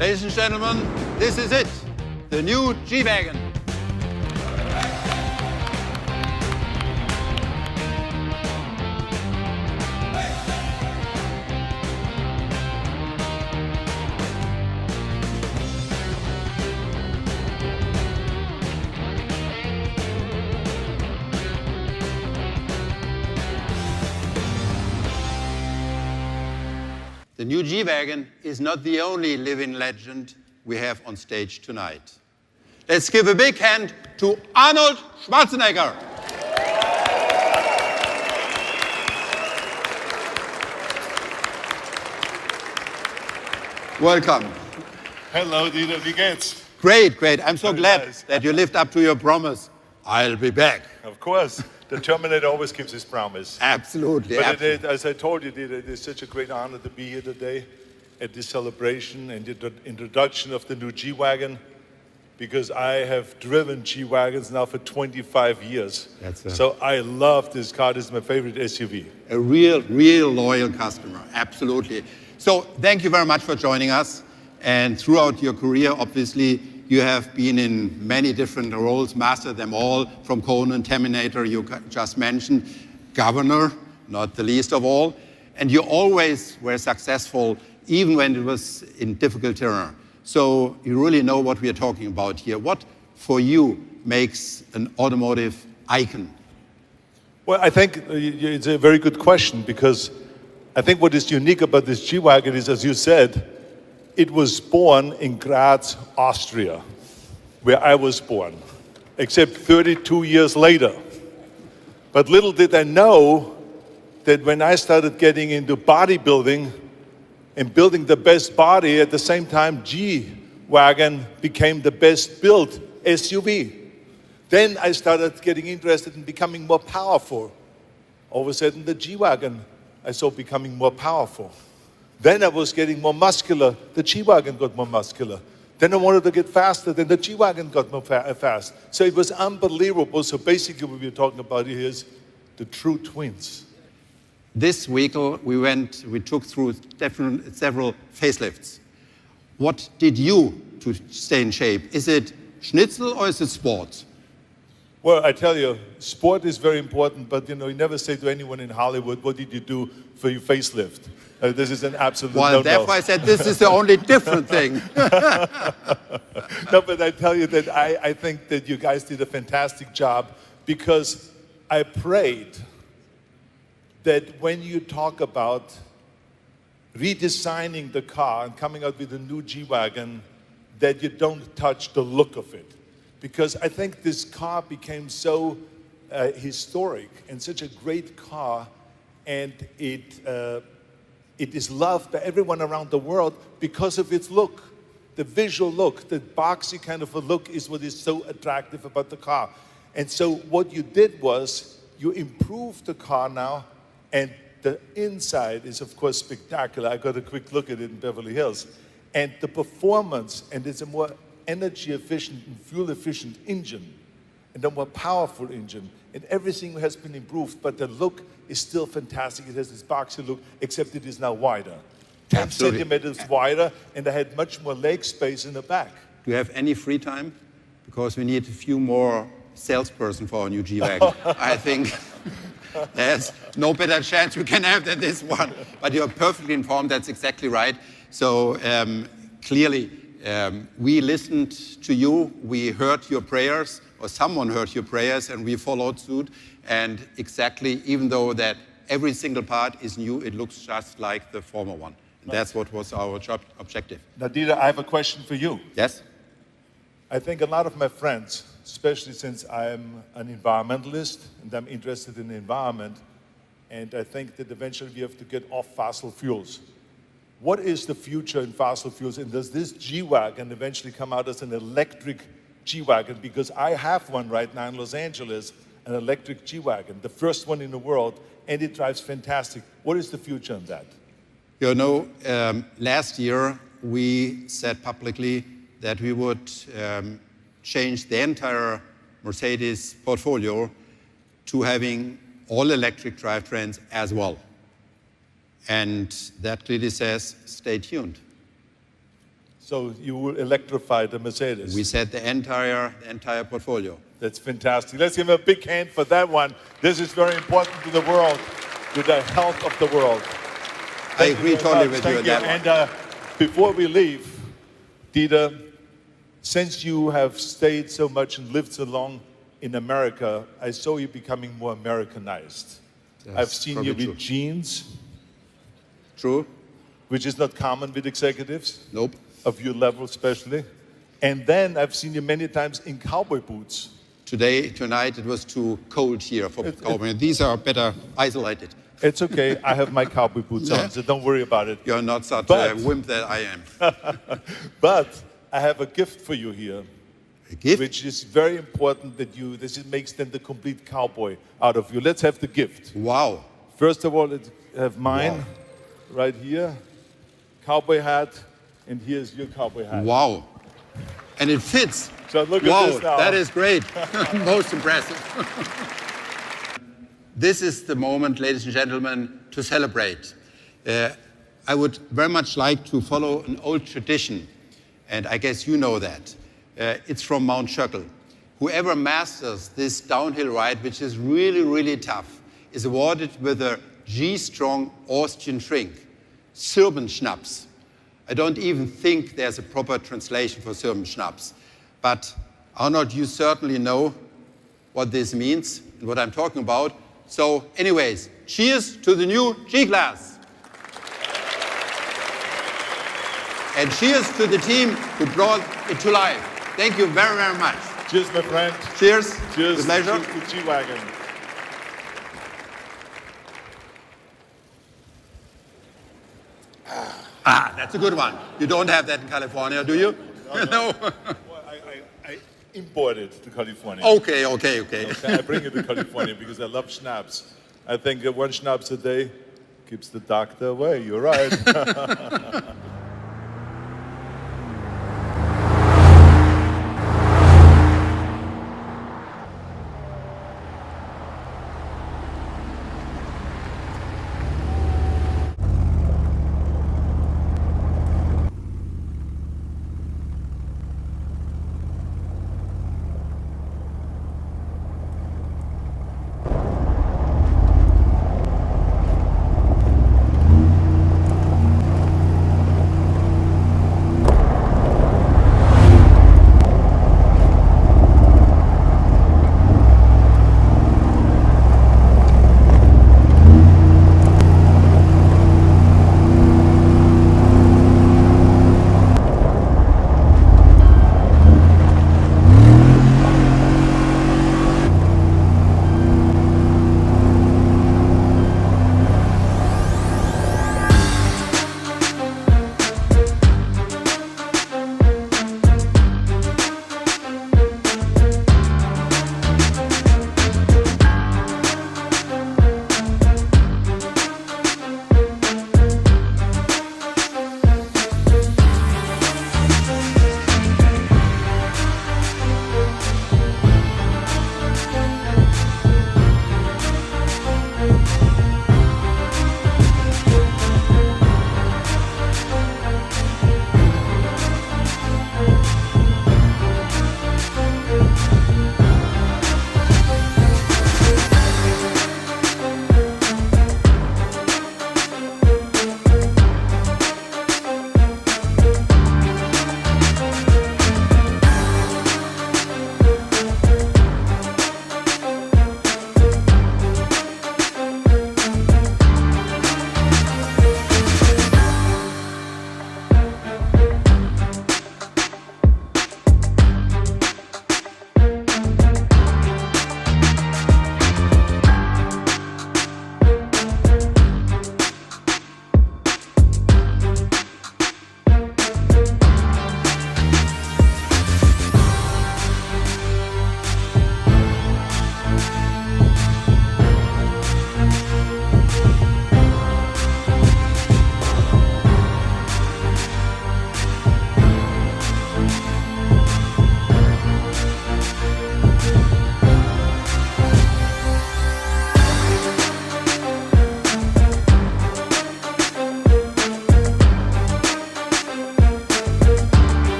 Ladies and gentlemen, this is it, the new G-Wagon. The new G-Wagon is not the only living legend we have on stage tonight. Let's give a big hand to Arnold Schwarzenegger. Welcome. Hello, Dieter, wie geht's? Great, great. I'm so glad nice. that you lived up to your promise. I'll be back. Of course, the Terminator always keeps his promise. Absolutely. But absolutely. as I told you, Dieter, it is such a great honor to be here today at this celebration and the introduction of the new G-Wagon, because I have driven G-Wagons now for 25 years. So I love this car. This is my favorite SUV. A real loyal customer, absolutely. So thank you very much for joining us. And throughout your career, obviously, you have been in many different roles, mastered them all, from Conan, Terminator, you just mentioned, governor, not the least of all. And you always were successful, even when it was in difficult terrain. So you really know what we are talking about here. What, for you, makes an automotive icon? Well, I think it's a very good question, because I think what is unique about this G-Wagon is, as you said, it was born in Graz, Austria, where I was born, except 32 years later. But little did I know that when I started getting into bodybuilding and building the best body, at the same time, G-Wagon became the best built SUV. Then I started getting interested in becoming more powerful. All of a sudden, the G-Wagon I saw becoming more powerful. Then I was getting more muscular. The G-Wagon got more muscular. Then I wanted to get faster. Then the G-Wagon got more fast. So it was unbelievable. So basically what we're talking about here is the true twins. This vehicle we took through several facelifts. What did you to stay in shape? Is it schnitzel or is it sport? Well, I tell you, sport is very important, but you never say to anyone in Hollywood, what did you do for your facelift? This is an absolute no-no. Well, therefore I said this is the only different thing. No, but I tell you that I think that you guys did a fantastic job, because I prayed that when you talk about redesigning the car and coming out with a new G-Wagon, that you don't touch the look of it. Because I think this car became so historic and such a great car, and it is loved by everyone around the world because of its look. The visual look, the boxy kind of a look is what is so attractive about the car. And so what you did was you improved the car now, and the inside is of course spectacular. I got a quick look at it in Beverly Hills. And the performance, and it's a more energy efficient and fuel efficient engine, and a more powerful engine, and everything has been improved, but the look is still fantastic. It has this boxy look, except it is now wider. 10 Absolutely. centimeters wider, and I had much more leg space in the back. Do you have any free time? Because we need a few more salesperson for our new G-Wagon. I think there's no better chance we can have than this one. But you're perfectly informed, that's exactly right. So clearly, we listened to you, we heard your prayers, or someone heard your prayers, and we followed suit. And exactly, even though that every single part is new, it looks just like the former one. And that's what was our objective. Now, Dieter, I have a question for you. Yes? I think a lot of my friends, especially since I'm an environmentalist and I'm interested in the environment, and I think that eventually we have to get off fossil fuels. What is the future in fossil fuels, and does this G-Wagon eventually come out as an electric G-Wagon? Because I have one right now in Los Angeles, an electric G-Wagon, the first one in the world, and it drives fantastic. What is the future on that? You know, last year we said publicly that we would change the entire Mercedes portfolio to having all-electric drivetrains as well. And that clearly says, stay tuned. So you will electrify the Mercedes. We said the entire portfolio. That's fantastic. Let's give him a big hand for that one. This is very important to the world, to the health of the world. I agree totally with you on that one. And before we leave, Dieter, since you have stayed so much and lived so long in America, I saw you becoming more Americanized. I've seen you with true. jeans, True? which is not common with executives, Nope. of your level especially. And then I've seen you many times in cowboy boots. Tonight it was too cold here for cowboy. These are better isolated. It's okay, I have my cowboy boots on, so don't worry about it. You're not such But- a wimp that I am. But I have a gift for you here, A gift? which is very important that makes then the complete cowboy out of you. Let's have the gift. Wow. First of all, let's have mine right here, cowboy hat, and here's your cowboy hat. Wow. And it fits. So look Wow, at this now. that is great. Most impressive. This is the moment, ladies and gentlemen, to celebrate. I would very much like to follow an old tradition, and I guess you know that. It's from Mount Schöckel. Whoever masters this downhill ride, which is really, really tough, is awarded with a G-strong Austrian drink, Sirbenschnaps. I don't even think there's a proper translation for Sirbenschnaps. But Arnold, you certainly know what this means and what I'm talking about. So anyways, cheers to the new G-Class. And cheers to the team who brought it to life. Thank you very, very much. Cheers, my friend. Cheers. Cheers. With pleasure. Cheers to G-Wagon. Ah, that's a good one. You don't have that in California, do you? No. Well, I import it to California. Okay. I bring it to California because I love schnapps. I think one schnapps a day keeps the doctor away. You're right.